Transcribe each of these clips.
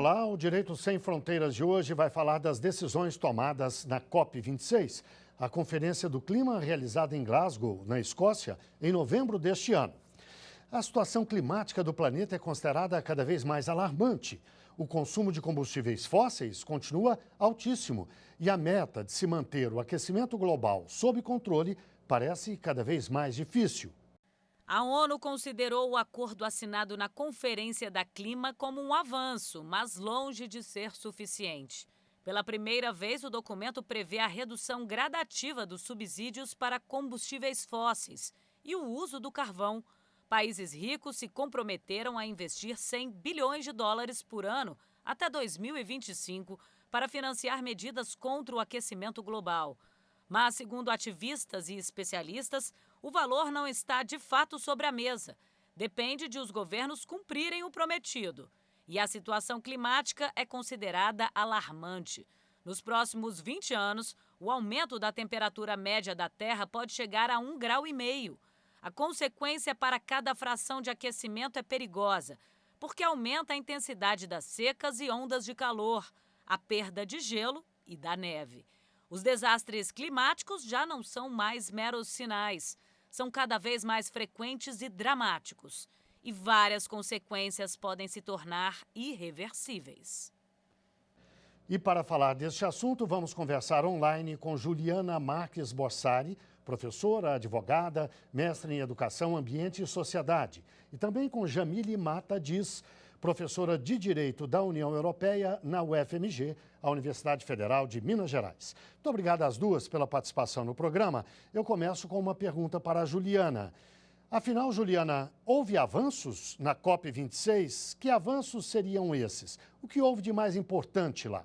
Olá, o Direito Sem Fronteiras de hoje vai falar das decisões tomadas na COP26, a Conferência do Clima realizada em Glasgow, na Escócia, em novembro deste ano. A situação climática do planeta é considerada cada vez mais alarmante. O consumo de combustíveis fósseis continua altíssimo e a meta de se manter o aquecimento global sob controle parece cada vez mais difícil. A ONU considerou o acordo assinado na Conferência da Clima como um avanço, mas longe de ser suficiente. Pela primeira vez, o documento prevê a redução gradativa dos subsídios para combustíveis fósseis e o uso do carvão. Países ricos se comprometeram a investir 100 bilhões de dólares por ano até 2025 para financiar medidas contra o aquecimento global. Mas, segundo ativistas e especialistas, o valor não está de fato sobre a mesa. Depende de os governos cumprirem o prometido. E a situação climática é considerada alarmante. Nos próximos 20 anos, o aumento da temperatura média da Terra pode chegar a 1,5 graus. A consequência para cada fração de aquecimento é perigosa, porque aumenta a intensidade das secas e ondas de calor, a perda de gelo e da neve. Os desastres climáticos já não são mais meros sinais, são cada vez mais frequentes e dramáticos. E várias consequências podem se tornar irreversíveis. E para falar deste assunto, vamos conversar online com Juliana Marques Borsari, professora, advogada, mestre em Educação, Ambiente e Sociedade. E também com Jamile Mata Diz, professora de Direito da União Europeia na UFMG, a Universidade Federal de Minas Gerais. Muito obrigado às duas pela participação no programa. Eu começo com uma pergunta para a Juliana. Afinal, Juliana, houve avanços na COP26? Que avanços seriam esses? O que houve de mais importante lá?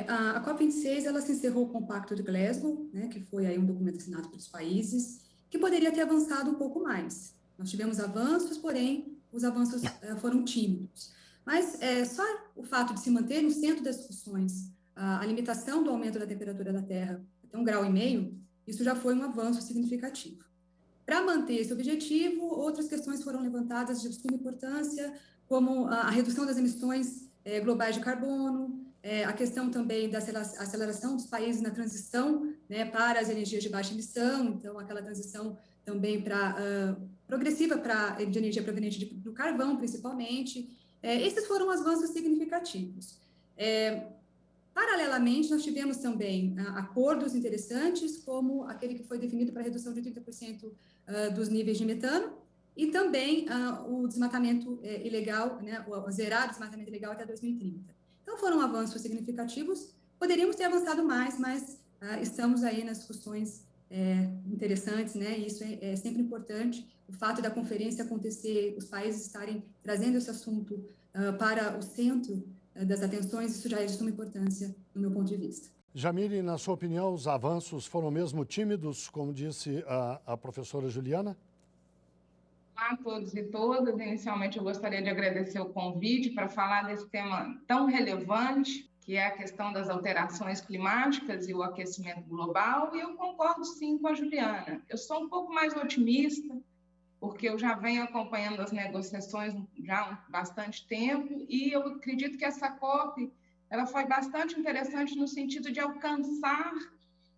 A COP26 ela se encerrou com o Pacto de Glasgow, né, que foi aí um documento assinado pelos países, que poderia ter avançado um pouco mais. Nós tivemos avanços, porém, os avanços foram tímidos. Mas só o fato de se manter no centro das discussões a limitação do aumento da temperatura da Terra até 1,5 graus, isso já foi um avanço significativo. Para manter esse objetivo, outras questões foram levantadas de suma importância, como a redução das emissões globais de carbono, a questão também da aceleração dos países na transição, né, para as energias de baixa emissão, então aquela transição também progressiva de energia proveniente do carvão, principalmente. Esses foram avanços significativos. Paralelamente, nós tivemos também acordos interessantes, como aquele que foi definido para a redução de 30% dos níveis de metano, e também o desmatamento ilegal, né, o zerar o desmatamento ilegal até 2030. Então, foram avanços significativos. Poderíamos ter avançado mais, mas estamos aí nas discussões interessantes, né? Isso é sempre importante. O fato da conferência acontecer, os países estarem trazendo esse assunto para o centro das atenções, isso já é de suma importância, do meu ponto de vista. Jamile, na sua opinião, os avanços foram mesmo tímidos, como disse a professora Juliana? Olá a todos e todas. Inicialmente, eu gostaria de agradecer o convite para falar desse tema tão relevante, que é a questão das alterações climáticas e o aquecimento global, e eu concordo sim com a Juliana. Eu sou um pouco mais otimista, porque eu já venho acompanhando as negociações já há bastante tempo, e eu acredito que essa COP ela foi bastante interessante no sentido de alcançar,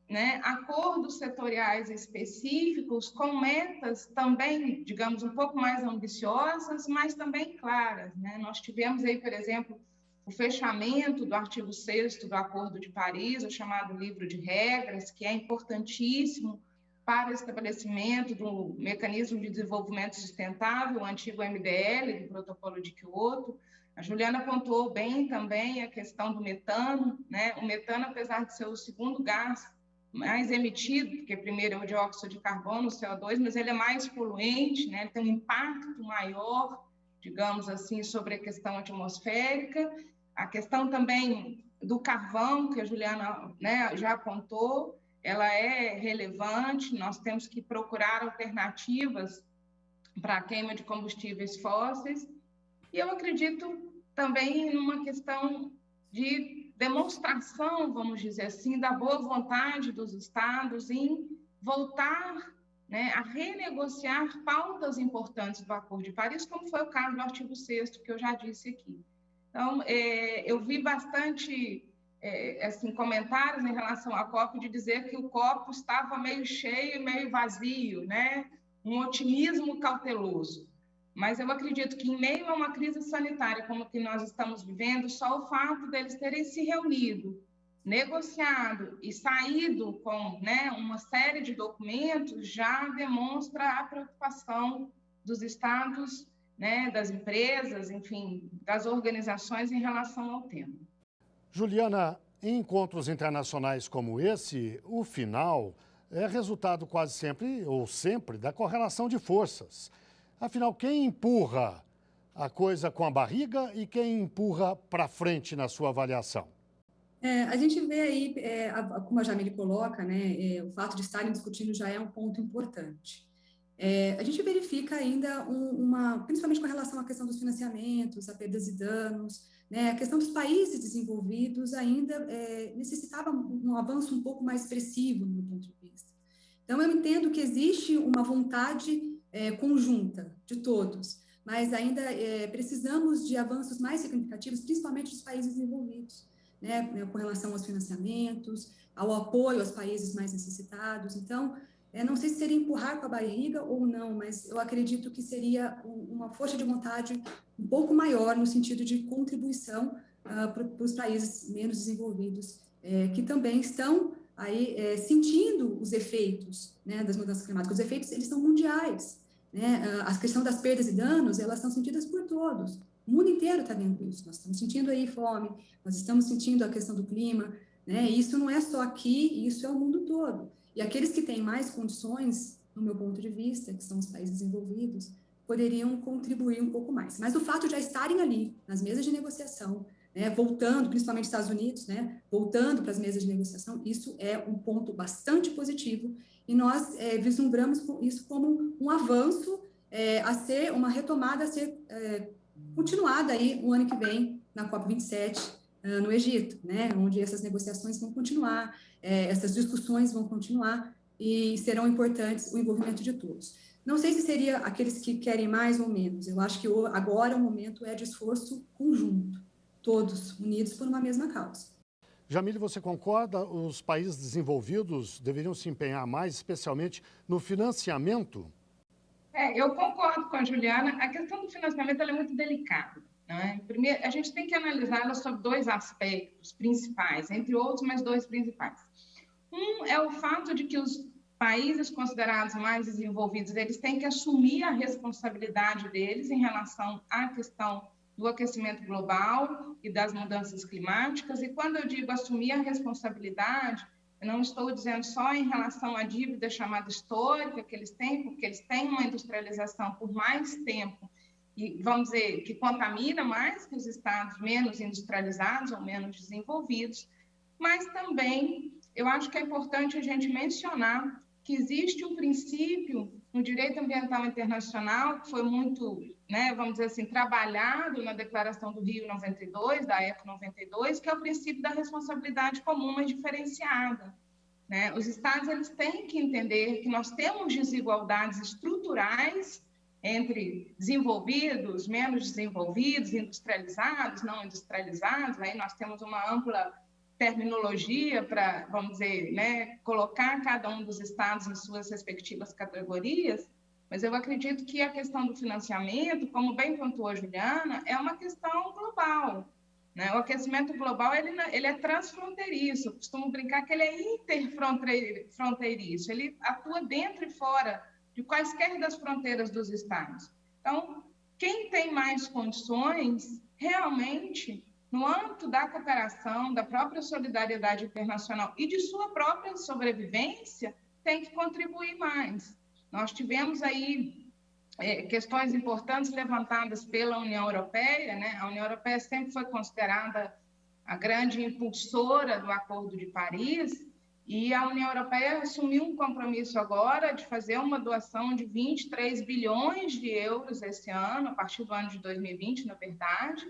né, acordos setoriais específicos com metas também, digamos, um pouco mais ambiciosas, mas também claras, né? Nós tivemos aí, por exemplo, o fechamento do artigo 6º do Acordo de Paris, o chamado Livro de Regras, que é importantíssimo para o estabelecimento do Mecanismo de Desenvolvimento Sustentável, o antigo MDL, do Protocolo de Kyoto. A Juliana apontou bem também a questão do metano, né? O metano, apesar de ser o segundo gás mais emitido, porque primeiro é o dióxido de carbono, o CO2, mas ele é mais poluente, né? Ele tem um impacto maior, digamos assim, sobre a questão atmosférica. A questão também do carvão, que a Juliana, né, já apontou, ela é relevante, nós temos que procurar alternativas para a queima de combustíveis fósseis. E eu acredito também numa questão de demonstração, vamos dizer assim, da boa vontade dos estados em voltar, né, a renegociar pautas importantes do Acordo de Paris, como foi o caso do artigo 6º, que eu já disse aqui. Então, eu vi bastante assim, comentários em relação à COP de dizer que o copo estava meio cheio e meio vazio, né? Um otimismo cauteloso. Mas eu acredito que, em meio a uma crise sanitária como a que nós estamos vivendo, só o fato deles terem se reunido, negociado e saído com, né, uma série de documentos já demonstra a preocupação dos estados, né, das empresas, enfim, das organizações em relação ao tema. Juliana, em encontros internacionais como esse, o final é resultado quase sempre, ou sempre, da correlação de forças. Afinal, quem empurra a coisa com a barriga e quem empurra para frente na sua avaliação? A gente vê aí, como a Jamile coloca, né, o fato de estarem discutindo já é um ponto importante. A gente verifica ainda principalmente com relação à questão dos financiamentos, a perdas e danos, né, a questão dos países desenvolvidos ainda necessitava um avanço um pouco mais expressivo, no meu ponto de vista. Então, eu entendo que existe uma vontade conjunta de todos, mas ainda precisamos de avanços mais significativos, principalmente dos países desenvolvidos, né, com relação aos financiamentos, ao apoio aos países mais necessitados. Então, não sei se seria empurrar com a barriga ou não, mas eu acredito que seria uma força de vontade um pouco maior no sentido de contribuição para os países menos desenvolvidos, que também estão aí sentindo os efeitos, né, das mudanças climáticas. Os efeitos, eles são mundiais, né? A questão das perdas e danos, elas são sentidas por todos. O mundo inteiro está vendo isso. Nós estamos sentindo aí fome, nós estamos sentindo a questão do clima, né? E isso não é só aqui, isso é o mundo todo. E aqueles que têm mais condições, no meu ponto de vista, que são os países desenvolvidos, poderiam contribuir um pouco mais. Mas o fato de já estarem ali, nas mesas de negociação, né, voltando, principalmente Estados Unidos, né, voltando para as mesas de negociação, isso é um ponto bastante positivo e nós vislumbramos isso como um avanço a ser, uma retomada a ser continuada aí o ano que vem na COP27 no Egito, né, onde essas negociações vão continuar, essas discussões vão continuar e serão importantes o envolvimento de todos. Não sei se seria aqueles que querem mais ou menos, eu acho que agora o momento é de esforço conjunto, todos unidos por uma mesma causa. Jamile, você concorda? Os países desenvolvidos deveriam se empenhar mais, especialmente no financiamento? Eu concordo com a Juliana. A questão do financiamento ela é muito delicada, né? Primeiro, a gente tem que analisá-la sobre dois aspectos principais, entre outros, mas dois principais. Um é o fato de que os países considerados mais desenvolvidos, eles têm que assumir a responsabilidade deles em relação à questão do aquecimento global e das mudanças climáticas. E quando eu digo assumir a responsabilidade, eu não estou dizendo só em relação à dívida chamada histórica que eles têm, porque eles têm uma industrialização por mais tempo e, vamos dizer, que contamina mais que os estados menos industrializados ou menos desenvolvidos, mas também eu acho que é importante a gente mencionar que existe um princípio no direito ambiental internacional que foi muito, né, vamos dizer assim, trabalhado na Declaração do Rio 92, da ECO 92, que é o princípio da responsabilidade comum e diferenciada, né? Os estados eles têm que entender que nós temos desigualdades estruturais entre desenvolvidos, menos desenvolvidos, industrializados, não industrializados. Aí nós temos uma ampla terminologia para, vamos dizer, né, colocar cada um dos estados em suas respectivas categorias, mas eu acredito que a questão do financiamento, como bem pontuou a Juliana, é uma questão global, né? O aquecimento global ele é transfronteiriço, eu costumo brincar que ele é interfronteiriço, ele atua dentro e fora de quaisquer das fronteiras dos estados. Então, quem tem mais condições, realmente, no âmbito da cooperação, da própria solidariedade internacional e de sua própria sobrevivência, tem que contribuir mais. Nós tivemos aí questões importantes levantadas pela União Europeia, né? A União Europeia sempre foi considerada a grande impulsora do Acordo de Paris, e a União Europeia assumiu um compromisso agora de fazer uma doação de 23 bilhões de euros esse ano, a partir do ano de 2020, na verdade,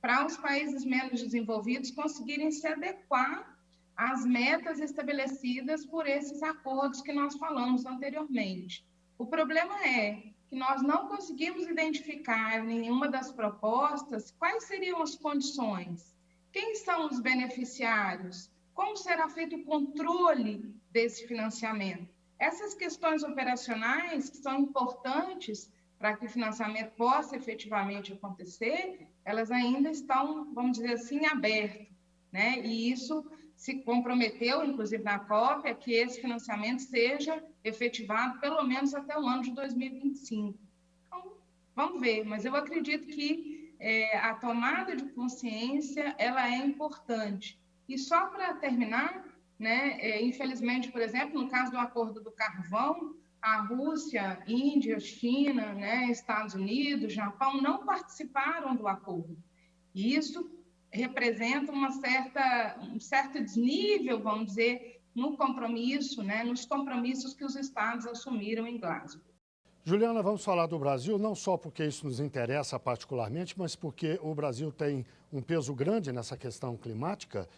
para os países menos desenvolvidos conseguirem se adequar às metas estabelecidas por esses acordos que nós falamos anteriormente. O problema é que nós não conseguimos identificar em nenhuma das propostas quais seriam as condições, quem são os beneficiários, como será feito o controle desse financiamento. Essas questões operacionais, que são importantes para que o financiamento possa efetivamente acontecer, elas ainda estão, vamos dizer assim, abertas, né? E isso se comprometeu, inclusive na COP, a que esse financiamento seja efetivado pelo menos até o ano de 2025. Então, vamos ver, mas eu acredito que a tomada de consciência ela é importante. E só para terminar, né, infelizmente, por exemplo, no caso do acordo do carvão, a Rússia, Índia, China, né, Estados Unidos, Japão não participaram do acordo. E isso representa um certo desnível, vamos dizer, no compromisso, né, nos compromissos que os estados assumiram em Glasgow. Juliana, vamos falar do Brasil, não só porque isso nos interessa particularmente, mas porque o Brasil tem um peso grande nessa questão climática,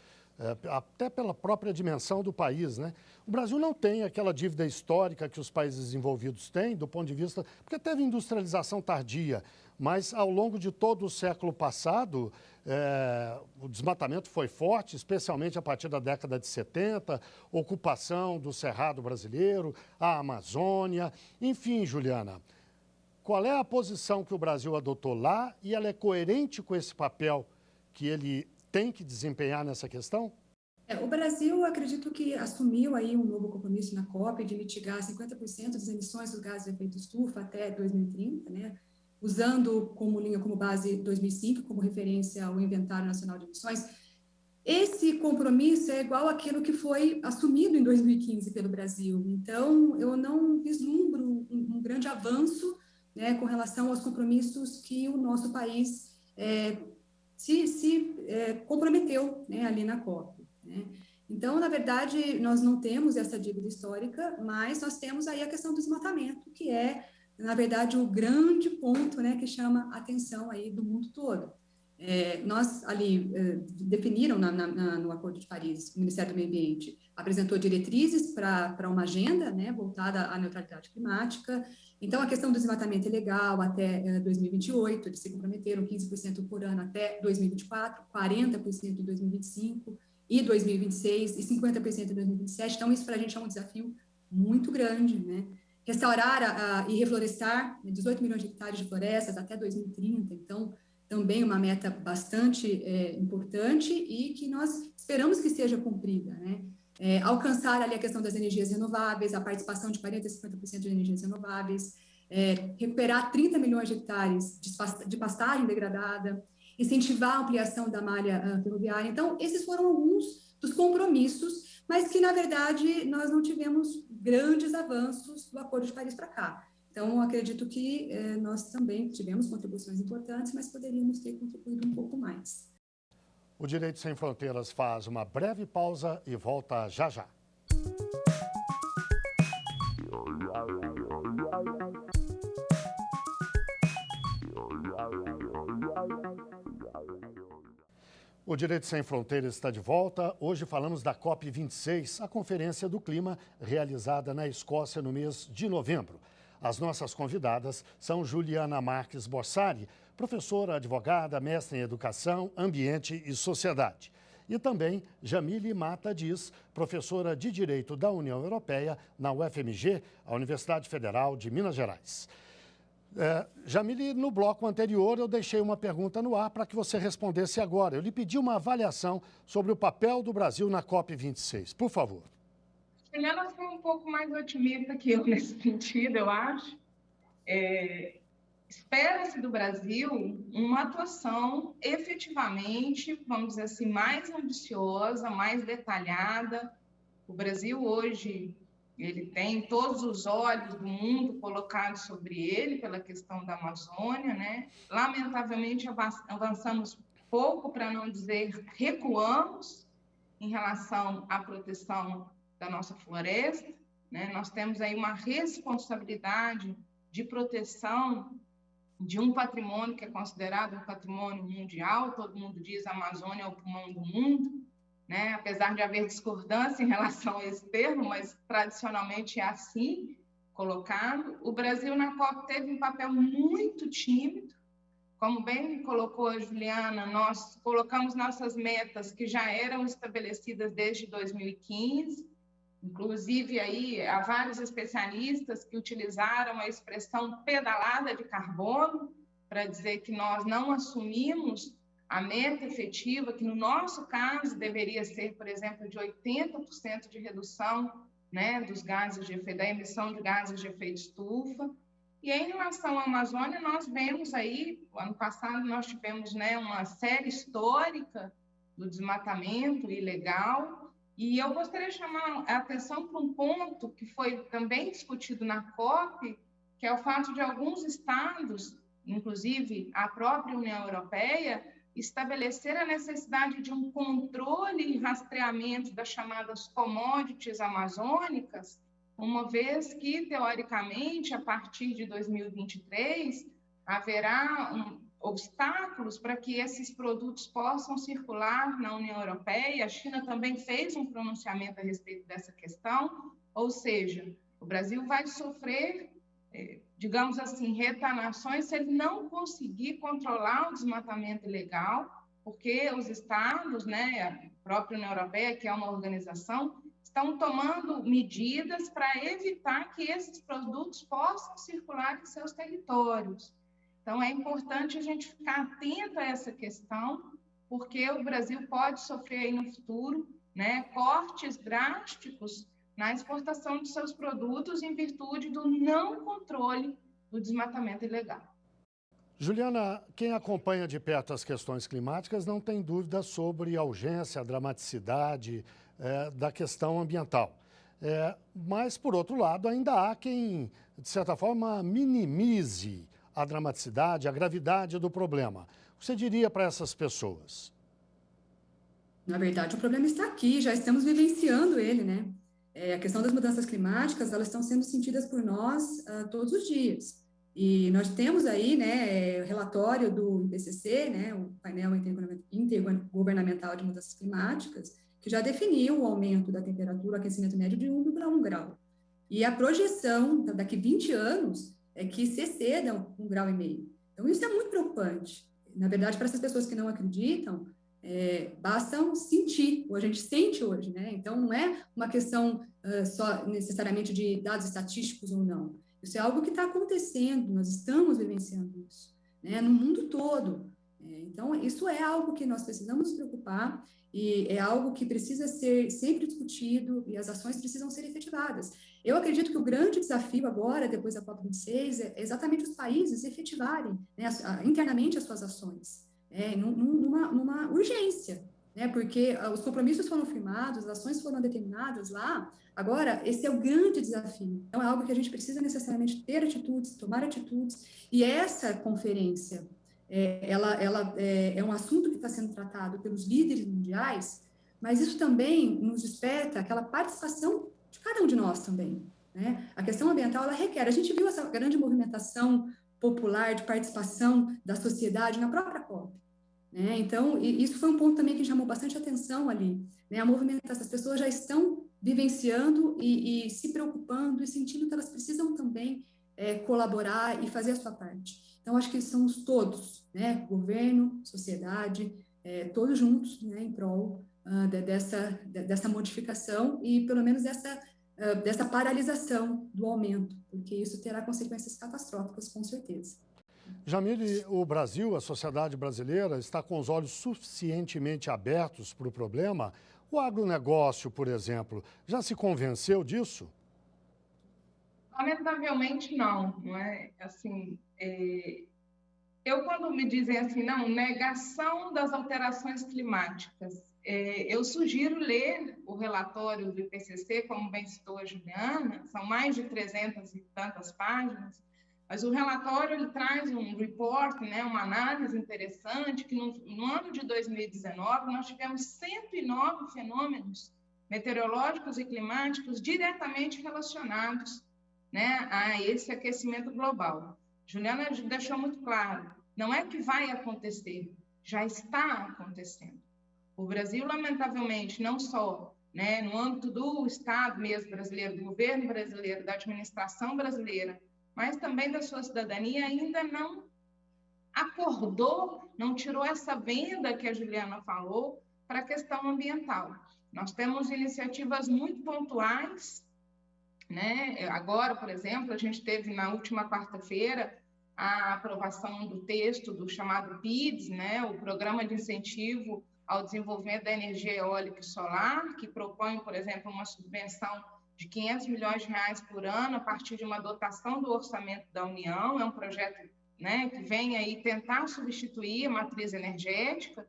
até pela própria dimensão do país, né? O Brasil não tem aquela dívida histórica que os países desenvolvidos têm, do ponto de vista... Porque teve industrialização tardia, mas ao longo de todo o século passado, o desmatamento foi forte, especialmente a partir da década de 70, ocupação do Cerrado brasileiro, a Amazônia. Enfim, Juliana, qual é a posição que o Brasil adotou lá e ela é coerente com esse papel que ele tem que desempenhar nessa questão? O Brasil, acredito que assumiu aí um novo compromisso na COP de mitigar 50% das emissões dos gases de efeito estufa até 2030, né? Usando como linha, como base 2005, como referência ao Inventário Nacional de Emissões. Esse compromisso é igual àquilo que foi assumido em 2015 pelo Brasil. Então, eu não vislumbro um grande avanço, né, com relação aos compromissos que o nosso país se comprometeu, né, ali na COP, né? Então, na verdade, nós não temos essa dívida histórica, mas nós temos aí a questão do desmatamento, que é, na verdade, o grande ponto, né, que chama a atenção aí do mundo todo. Nós ali definiram no Acordo de Paris, o Ministério do Meio Ambiente apresentou diretrizes para uma agenda, né, voltada à neutralidade climática. Então, a questão do desmatamento ilegal até 2028, eles se comprometeram 15% por ano até 2024, 40% em 2025 e 2026 e 50% em 2027. Então, isso para a gente é um desafio muito grande, né? Restaurar e reflorestar 18 milhões de hectares de florestas até 2030. Então, também uma meta bastante importante e que nós esperamos que seja cumprida, né? Alcançar ali a questão das energias renováveis, a participação de 40% a 50% de energias renováveis, recuperar 30 milhões de hectares de pastagem degradada, incentivar a ampliação da malha ferroviária. Então, esses foram alguns dos compromissos, mas que, na verdade, nós não tivemos grandes avanços do Acordo de Paris para cá. Então, acredito que nós também tivemos contribuições importantes, mas poderíamos ter contribuído um pouco mais. O Direito Sem Fronteiras faz uma breve pausa e volta já já. O Direito Sem Fronteiras está de volta. Hoje falamos da COP26, a Conferência do Clima, realizada na Escócia no mês de novembro. As nossas convidadas são Juliana Marques Bossari, professora, advogada, mestre em Educação, Ambiente e Sociedade. E também Jamile Mata Diz, professora de Direito da União Europeia na UFMG, a Universidade Federal de Minas Gerais. Jamile, no bloco anterior eu deixei uma pergunta no ar para que você respondesse agora. Eu lhe pedi uma avaliação sobre o papel do Brasil na COP26. Por favor. Juliana foi um pouco mais otimista que eu nesse sentido, eu acho. Espera-se do Brasil uma atuação efetivamente, vamos dizer assim, mais ambiciosa, mais detalhada. O Brasil hoje, ele tem todos os olhos do mundo colocados sobre ele pela questão da Amazônia, né? Lamentavelmente, avançamos pouco, para não dizer recuamos, em relação à proteção da nossa floresta, né? Nós temos aí uma responsabilidade de proteção de um patrimônio que é considerado um patrimônio mundial. Todo mundo diz que a Amazônia é o pulmão do mundo, né? Apesar de haver discordância em relação a esse termo, mas tradicionalmente é assim. colocado. O Brasil na COP teve um papel muito tímido. Como bem colocou a Juliana, nós colocamos nossas metas que já eram estabelecidas desde 2015. Inclusive, aí, há vários especialistas que utilizaram a expressão pedalada de carbono para dizer que nós não assumimos a meta efetiva, que no nosso caso deveria ser, por exemplo, de 80% de redução, né, dos gases de efeito, da emissão de gases de efeito estufa. E em relação à Amazônia, nós vemos aí, ano passado nós tivemos, né, uma série histórica do desmatamento ilegal, e eu gostaria de chamar a atenção para um ponto que foi também discutido na COP, que é o fato de alguns estados, inclusive a própria União Europeia, estabelecer a necessidade de um controle e rastreamento das chamadas commodities amazônicas, uma vez que, teoricamente, a partir de 2023, haverá obstáculos para que esses produtos possam circular na União Europeia. A China também fez um pronunciamento a respeito dessa questão, ou seja, o Brasil vai sofrer, digamos assim, retaliações se ele não conseguir controlar o desmatamento ilegal, porque os estados, né, a própria União Europeia, que é uma organização, estão tomando medidas para evitar que esses produtos possam circular em seus territórios. Então, é importante a gente ficar atento a essa questão, porque o Brasil pode sofrer aí no futuro, né, cortes drásticos na exportação de seus produtos em virtude do não controle do desmatamento ilegal. Juliana, quem acompanha de perto as questões climáticas não tem dúvida sobre a urgência, a dramaticidade da questão ambiental. Mas, por outro lado, ainda há quem, de certa forma, minimize a dramaticidade, a gravidade do problema. O que você diria para essas pessoas? Na verdade, o problema está aqui, já estamos vivenciando ele, né? A questão das mudanças climáticas, elas estão sendo sentidas por nós todos os dias. E nós temos aí, né, o relatório do IPCC, né, o painel intergovernamental de mudanças climáticas, que já definiu o aumento da temperatura, o aquecimento médio de 1,1 grau. E a projeção daqui 20 anos é que se exceda 1,5 grau. Então, isso é muito preocupante. Na verdade, para essas pessoas que não acreditam, basta sentir, ou a gente sente hoje, né? Então, não é uma questão só necessariamente de dados estatísticos ou não. Isso é algo que está acontecendo, nós estamos vivenciando isso, né? No mundo todo. Então, isso é algo que nós precisamos nos preocupar e é algo que precisa ser sempre discutido e as ações precisam ser efetivadas. Eu acredito que o grande desafio agora, depois da COP26, é exatamente os países efetivarem, né, internamente as suas ações, numa urgência, né, porque os compromissos foram firmados, as ações foram determinadas lá. Agora, esse é o grande desafio. Então, é algo que a gente precisa necessariamente ter atitudes, tomar atitudes, e essa conferência, ela é um assunto que está sendo tratado pelos líderes mundiais, mas isso também nos desperta aquela participação de cada um de nós também, né? A questão ambiental, ela requer, a gente viu essa grande movimentação popular de participação da sociedade na própria COP, né? Então, isso foi um ponto também que chamou bastante atenção ali, né? A movimentação, as pessoas já estão vivenciando e se preocupando e sentindo que elas precisam também colaborar e fazer a sua parte. Então, acho que somos todos, né, governo, sociedade, todos juntos, né, em prol dessa modificação e, pelo menos, dessa paralisação do aumento, porque isso terá consequências catastróficas, com certeza. Jamile, o Brasil, a sociedade brasileira, está com os olhos suficientemente abertos para o problema? O agronegócio, por exemplo, já se convenceu disso? Lamentavelmente, não é? Assim, eu, quando me dizem assim, não, negação das alterações climáticas, eu sugiro ler o relatório do IPCC, como bem citou a Juliana, são mais de 300 e tantas páginas, mas o relatório ele traz um report, né, uma análise interessante, que no ano de 2019 nós tivemos 109 fenômenos meteorológicos e climáticos diretamente relacionados, né, a esse aquecimento global. Juliana deixou muito claro, não é que vai acontecer, já está acontecendo. O Brasil, lamentavelmente, não só né, no âmbito do Estado mesmo brasileiro, do governo brasileiro, da administração brasileira, mas também da sua cidadania, ainda não acordou, não tirou essa venda que a Juliana falou para a questão ambiental. Nós temos iniciativas muito pontuais, né? Agora, por exemplo, a gente teve na última quarta-feira a aprovação do texto do chamado PIDS, né? O Programa de Incentivo ao Desenvolvimento da Energia Eólica e Solar, que propõe, por exemplo, uma subvenção de R$500 milhões por ano a partir de uma dotação do orçamento da União. É um projeto, né, que vem aí tentar substituir a matriz energética,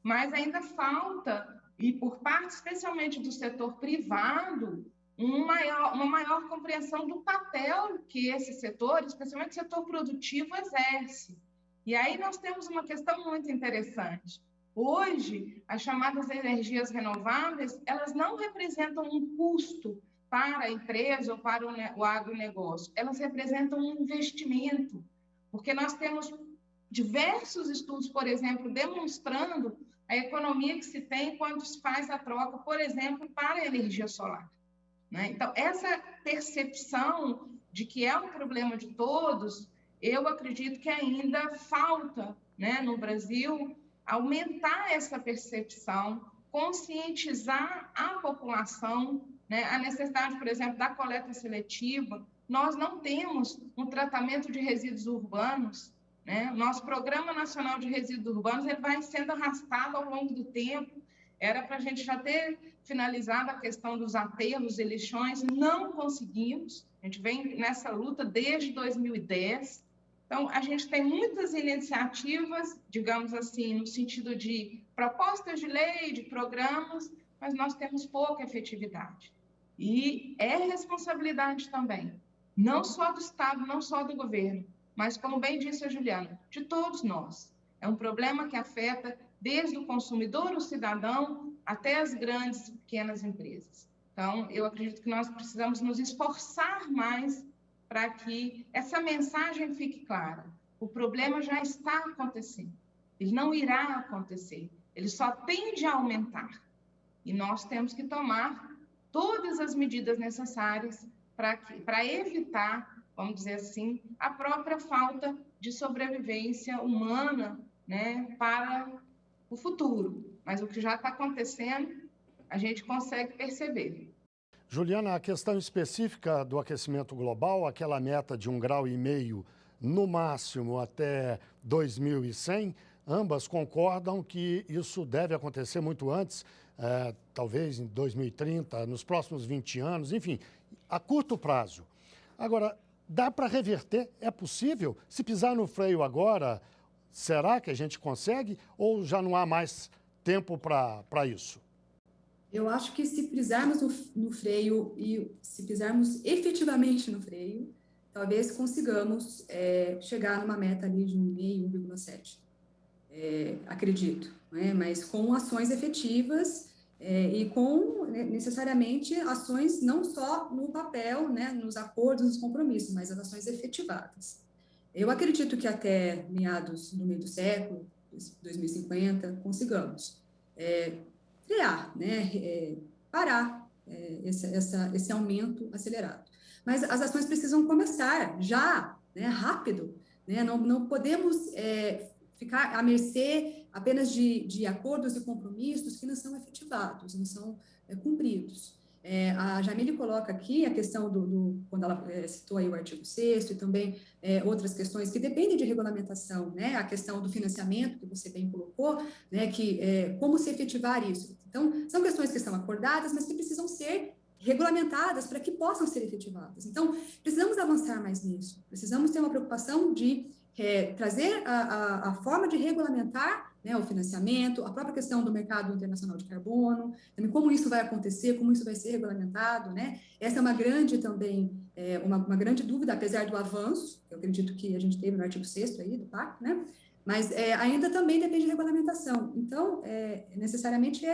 mas ainda falta, e por parte especialmente do setor privado, uma maior compreensão do papel que esse setor, especialmente o setor produtivo, exerce. E aí nós temos uma questão muito interessante. Hoje, as chamadas energias renováveis, elas não representam um custo para a empresa ou para o agronegócio, elas representam um investimento, porque nós temos diversos estudos, por exemplo, demonstrando a economia que se tem quando se faz a troca, por exemplo, para a energia solar, né? Então, essa percepção de que é um problema de todos, eu acredito que ainda falta, né, no Brasil, aumentar essa percepção, conscientizar a população, né, a necessidade, por exemplo, da coleta seletiva. Nós não temos um tratamento de resíduos urbanos, né? Nosso Programa Nacional de Resíduos Urbanos ele vai sendo arrastado ao longo do tempo. Era para a gente já ter finalizado a questão dos aterros e lixões, não conseguimos. A gente vem nessa luta desde 2010. Então, a gente tem muitas iniciativas, digamos assim, no sentido de propostas de lei, de programas, mas nós temos pouca efetividade. E é responsabilidade também, não só do Estado, não só do governo, mas, como bem disse a Juliana, de todos nós. É um problema que afeta desde o consumidor, o cidadão, até as grandes e pequenas empresas. Então, eu acredito que nós precisamos nos esforçar mais para que essa mensagem fique clara. O problema já está acontecendo, ele não irá acontecer, ele só tende a aumentar. E nós temos que tomar todas as medidas necessárias para evitar, vamos dizer assim, a própria falta de sobrevivência humana, né, para o futuro. Mas o que já está acontecendo, a gente consegue perceber. Juliana, a questão específica do aquecimento global, aquela meta de 1,5 graus no máximo até 2100, ambas concordam que isso deve acontecer muito antes, talvez em 2030, nos próximos 20 anos, enfim, a curto prazo. Agora, dá para reverter? É possível? Se pisar no freio agora, será que a gente consegue ou já não há mais tempo para isso? Eu acho que se pisarmos no freio e se pisarmos efetivamente no freio, talvez consigamos chegar numa meta ali de 1,5, 1,7. Acredito, né? Mas com ações efetivas e com necessariamente ações não só no papel, né, nos acordos, nos compromissos, mas as ações efetivadas. Eu acredito que até meados do meio do século, 2050, consigamos criar, né, parar esse aumento acelerado. Mas as ações precisam começar já, né, rápido, né? Não podemos ficar à mercê apenas de acordos e compromissos que não são efetivados, não são cumpridos. A Jamile coloca aqui a questão quando ela citou aí o artigo 6º e também outras questões que dependem de regulamentação, né? A questão do financiamento, que você bem colocou, né? Como se efetivar isso. Então, são questões que estão acordadas, mas que precisam ser regulamentadas para que possam ser efetivadas. Então, precisamos avançar mais nisso, precisamos ter uma preocupação de trazer a forma de regulamentar, né, o financiamento, a própria questão do mercado internacional de carbono, também como isso vai acontecer, como isso vai ser regulamentado, né? Essa é uma grande também, uma grande dúvida, apesar do avanço, que eu acredito que a gente teve no artigo 6º aí do PAC, né? Mas ainda também depende de regulamentação. Então, necessariamente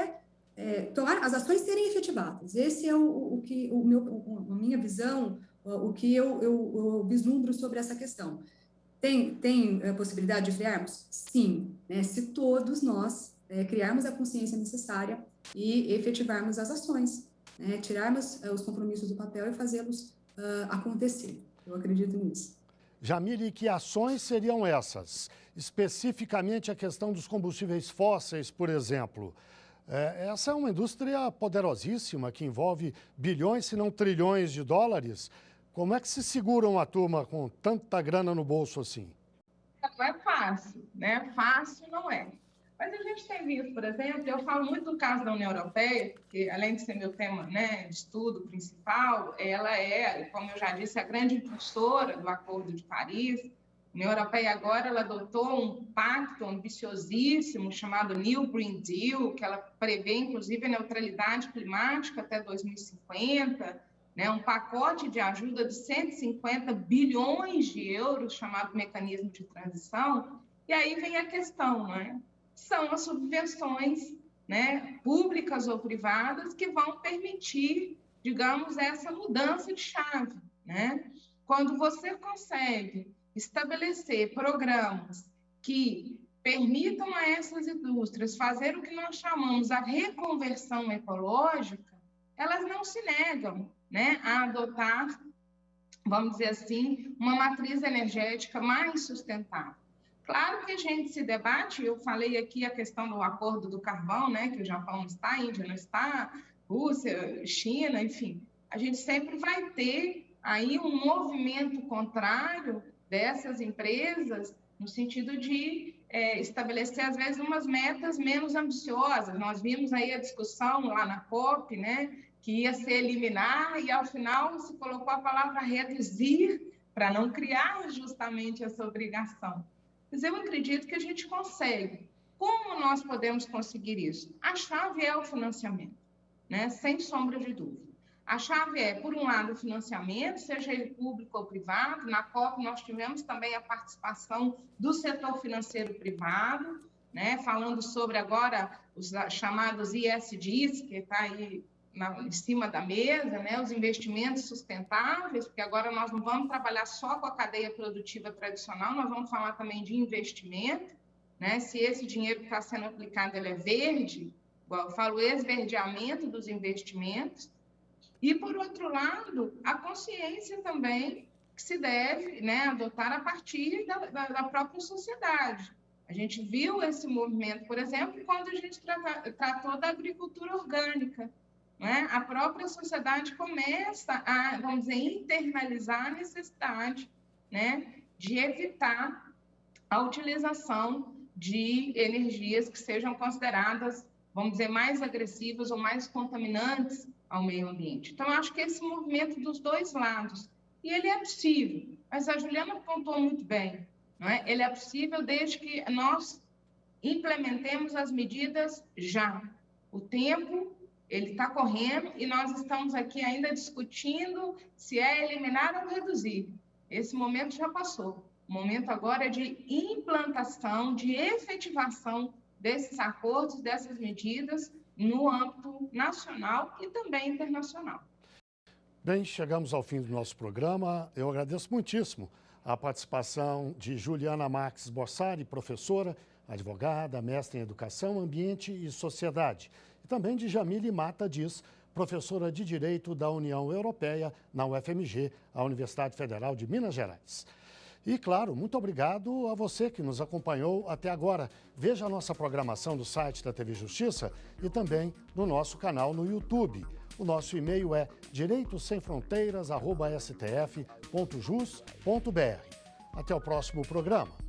tomar as ações serem efetivadas. Esse é a minha visão, o que eu vislumbro sobre essa questão. Tem a possibilidade de frearmos? Sim, né? Se todos nós criarmos a consciência necessária e efetivarmos as ações, né? Tirarmos os compromissos do papel e fazê-los acontecer. Eu acredito nisso. Jamile, que ações seriam essas? Especificamente a questão dos combustíveis fósseis, por exemplo. Essa é uma indústria poderosíssima que envolve bilhões, se não trilhões de dólares. Como é que se seguram a turma com tanta grana no bolso assim? Não é fácil, né? Fácil não é. Mas a gente tem visto, por exemplo, eu falo muito do caso da União Europeia, porque além de ser meu tema, né, de estudo principal, ela é, como eu já disse, a grande impulsora do Acordo de Paris. A União Europeia agora ela adotou um pacto ambiciosíssimo chamado New Green Deal, que ela prevê, inclusive, a neutralidade climática até 2050, né, um pacote de ajuda de 150 bilhões de euros, chamado Mecanismo de Transição. E aí vem a questão, né? São as subvenções, né, públicas ou privadas que vão permitir, digamos, essa mudança de chave, né? Quando você consegue estabelecer programas que permitam a essas indústrias fazer o que nós chamamos a reconversão ecológica, elas não se negam, né, a adotar, vamos dizer assim, uma matriz energética mais sustentável. Claro que a gente se debate, eu falei aqui a questão do acordo do carvão, né, que o Japão não está, a Índia não está, Rússia, China, enfim. A gente sempre vai ter aí um movimento contrário dessas empresas no sentido de estabelecer, às vezes, umas metas menos ambiciosas. Nós vimos aí a discussão lá na COP, né, que ia ser eliminar e, ao final, se colocou a palavra reduzir para não criar justamente essa obrigação. Mas eu acredito que a gente consegue. Como nós podemos conseguir isso? A chave é o financiamento, né? Sem sombra de dúvida. A chave é, por um lado, o financiamento, seja ele público ou privado. Na COP nós tivemos também a participação do setor financeiro privado, né? Falando sobre agora os chamados ESGs, que está aí em cima da mesa, né? Os investimentos sustentáveis, porque agora nós não vamos trabalhar só com a cadeia produtiva tradicional, nós vamos falar também de investimento, né? Se esse dinheiro que está sendo aplicado ele é verde, igual eu falo, esverdeamento dos investimentos. E, por outro lado, a consciência também que se deve, né, adotar a partir da própria sociedade. A gente viu esse movimento, por exemplo, quando a gente tratou da agricultura orgânica, né? A própria sociedade começa a, vamos dizer, internalizar a necessidade, né, de evitar a utilização de energias que sejam consideradas, vamos dizer, mais agressivas ou mais contaminantes ao meio ambiente. Então, eu acho que esse movimento dos dois lados, e ele é possível, mas a Juliana apontou muito bem, não é? Ele é possível desde que nós implementemos as medidas já. O tempo ele está correndo e nós estamos aqui ainda discutindo se é eliminar ou reduzir. Esse momento já passou. O momento agora é de implantação, de efetivação desses acordos, dessas medidas no âmbito nacional e também internacional. Bem, chegamos ao fim do nosso programa. Eu agradeço muitíssimo a participação de Juliana Marques Borsari, professora, advogada, mestre em Educação, Ambiente e Sociedade. E também de Jamile Mata Diz, professora de Direito da União Europeia na UFMG, a Universidade Federal de Minas Gerais. E, claro, muito obrigado a você que nos acompanhou até agora. Veja a nossa programação do site da TV Justiça e também no nosso canal no YouTube. O nosso e-mail é direitosemfronteiras@stf.jus.br. Até o próximo programa.